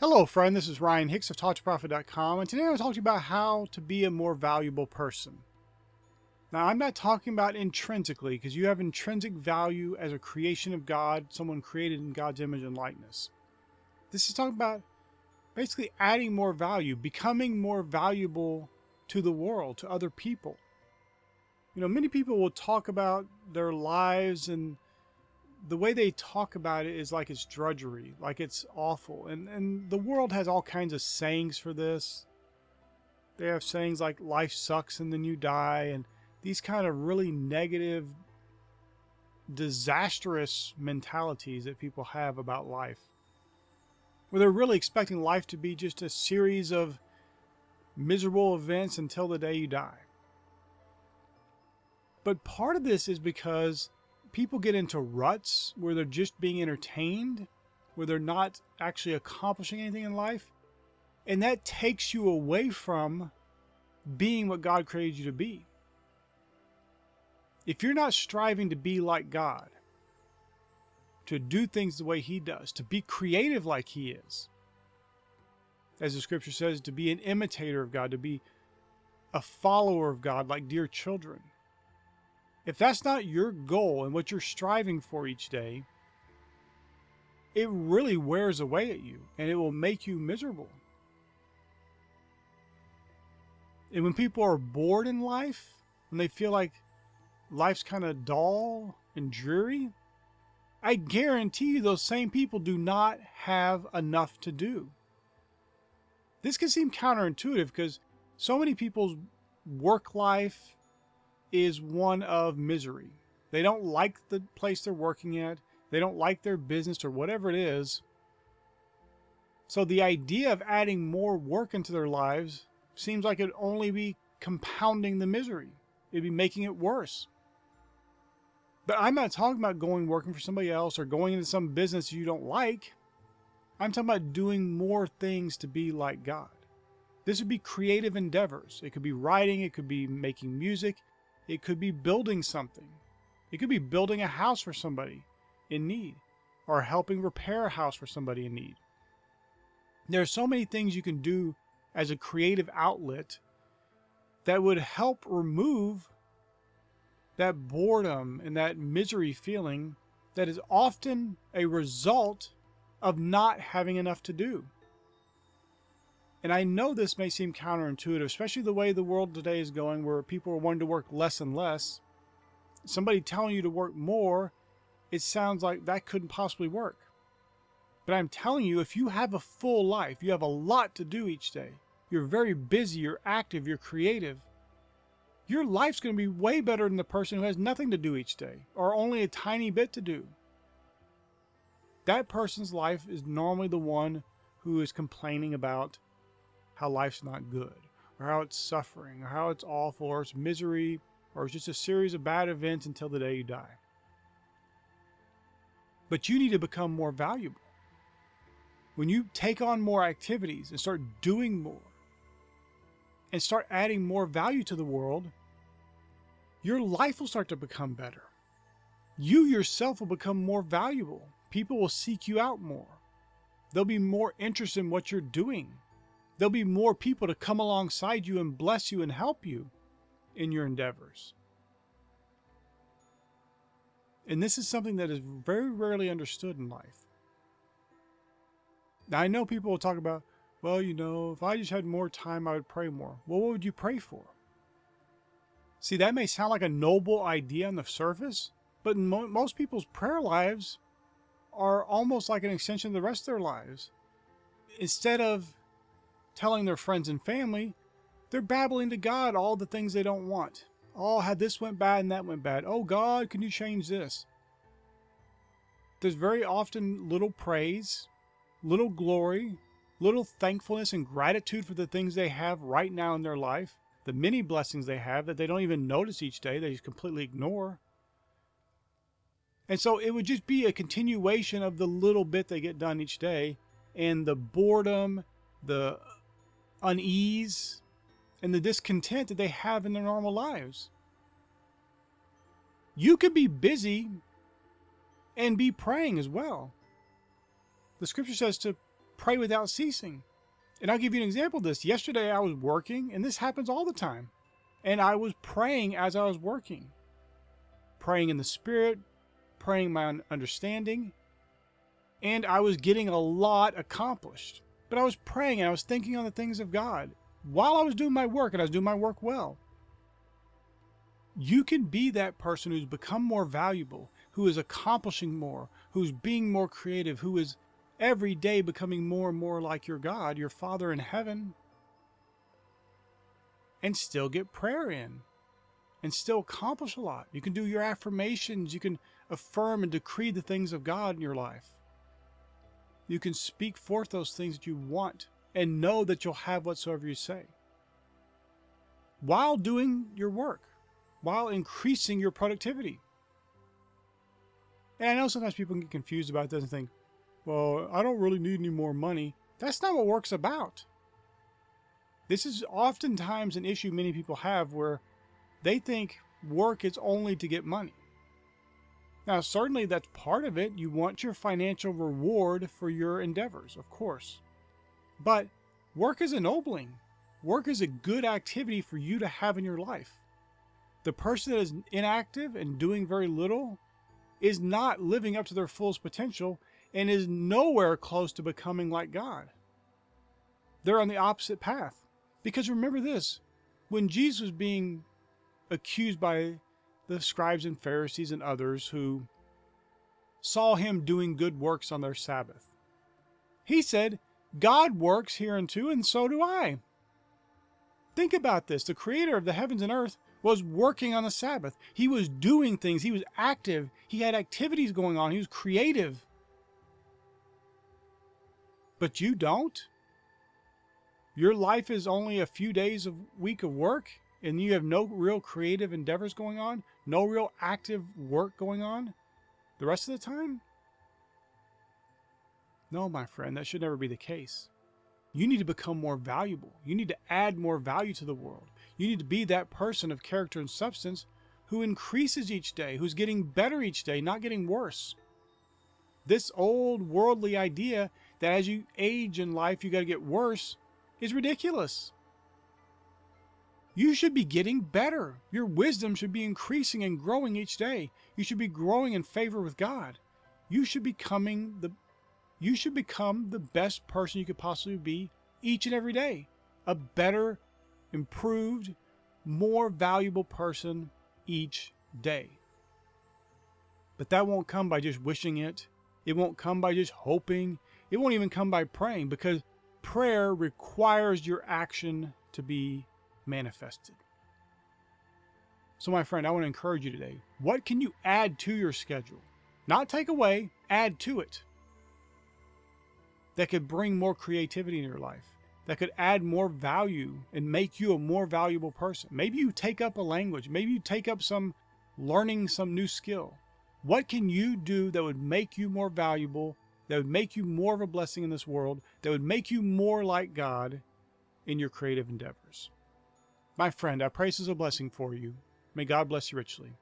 Hello friend, this is Ryan Hicks of TalkToProfit.com, and today I'm going to talk to you about how to be a more valuable person. Now, I'm not talking about intrinsically, because you have intrinsic value as a creation of God, someone created in God's image and likeness. This is talking about basically adding more value, becoming more valuable to the world, to other people. You know, many people will talk about their lives, and the way they talk about it is like it's drudgery, like it's awful. And the world has all kinds of sayings for this. They have sayings like life sucks and then you die, and these kind of really negative, disastrous mentalities that people have about life, where they're really expecting life to be just a series of miserable events until the day you die. But part of this is because people get into ruts where they're just being entertained, where they're not actually accomplishing anything in life. And that takes you away from being what God created you to be. If you're not striving to be like God, to do things the way He does, to be creative like He is, as the scripture says, to be an imitator of God, to be a follower of God like dear children, if that's not your goal and what you're striving for each day, it really wears away at you and it will make you miserable. And when people are bored in life, when they feel like life's kind of dull and dreary, I guarantee you those same people do not have enough to do. This can seem counterintuitive because so many people's work life is one of misery. They don't like the place they're working at. They don't like their business or whatever it is. So the idea of adding more work into their lives seems like it'd only be compounding the misery. It'd be making it worse. But I'm not talking about working for somebody else or going into some business you don't like. I'm talking about doing more things to be like God. This would be creative endeavors. It could be writing. It could be making music. It could be building something. It could be building a house for somebody in need, or helping repair a house for somebody in need. There are so many things you can do as a creative outlet that would help remove that boredom and that misery feeling that is often a result of not having enough to do. And I know this may seem counterintuitive, especially the way the world today is going, where people are wanting to work less and less. Somebody telling you to work more, it sounds like that couldn't possibly work. But I'm telling you, if you have a full life, you have a lot to do each day, you're very busy, you're active, you're creative, your life's going to be way better than the person who has nothing to do each day, or only a tiny bit to do. That person's life is normally the one who is complaining about how life's not good, or how it's suffering, or how it's awful, or it's misery, or it's just a series of bad events until the day you die. But you need to become more valuable. When you take on more activities and start doing more, and start adding more value to the world, your life will start to become better. You yourself will become more valuable. People will seek you out more. They'll be more interested in what you're doing. There'll be more people to come alongside you and bless you and help you in your endeavors. And this is something that is very rarely understood in life. Now, I know people will talk about, well, you know, if I just had more time, I would pray more. Well, what would you pray for? See, that may sound like a noble idea on the surface, but most people's prayer lives are almost like an extension of the rest of their lives. Instead of telling their friends and family, they're babbling to God all the things they don't want. Oh, how this went bad and that went bad. Oh, God, can you change this? There's very often little praise, little glory, little thankfulness and gratitude for the things they have right now in their life, the many blessings they have that they don't even notice each day, they just completely ignore. And so it would just be a continuation of the little bit they get done each day, and the boredom, the unease, and the discontent that they have in their normal lives. You could be busy and be praying as well. The scripture says to pray without ceasing. And I'll give you an example of this. Yesterday I was working, and this happens all the time. And I was praying as I was working. Praying in the Spirit, praying my own understanding. And I was getting a lot accomplished. But I was praying and I was thinking on the things of God while I was doing my work, and I was doing my work well. You can be that person who's become more valuable, who is accomplishing more, who's being more creative, who is every day becoming more and more like your God, your Father in heaven, and still get prayer in and still accomplish a lot. You can do your affirmations. You can affirm and decree the things of God in your life. You can speak forth those things that you want and know that you'll have whatsoever you say while doing your work, while increasing your productivity. And I know sometimes people get confused about this and think, well, I don't really need any more money. That's not what work's about. This is oftentimes an issue many people have where they think work is only to get money. Now, certainly that's part of it. You want your financial reward for your endeavors, of course. But work is ennobling. Work is a good activity for you to have in your life. The person that is inactive and doing very little is not living up to their fullest potential and is nowhere close to becoming like God. They're on the opposite path. Because remember this, when Jesus was being accused by the scribes and Pharisees and others who saw him doing good works on their Sabbath, he said, God works hereunto, and so do I. Think about this. The creator of the heavens and earth was working on the Sabbath. He was doing things. He was active. He had activities going on. He was creative. But you don't? Your life is only a few days a week of work, and you have no real creative endeavors going on, no real active work going on the rest of the time? No, my friend, that should never be the case. You need to become more valuable. You need to add more value to the world. You need to be that person of character and substance who increases each day, who's getting better each day, not getting worse. This old worldly idea that as you age in life, you got to get worse is ridiculous. You should be getting better. Your wisdom should be increasing and growing each day. You should be growing in favor with God. You should become the best person you could possibly be each and every day. A better, improved, more valuable person each day. But that won't come by just wishing it. It won't come by just hoping. It won't even come by praying, because prayer requires your action to be manifested. So my friend, I want to encourage you today. What can you add to your schedule? Not take away, add to it. That could bring more creativity in your life. That could add more value and make you a more valuable person. Maybe you take up a language. Maybe you take up learning some new skill. What can you do that would make you more valuable, that would make you more of a blessing in this world, that would make you more like God in your creative endeavors? My friend, I pray this is a blessing for you. May God bless you richly.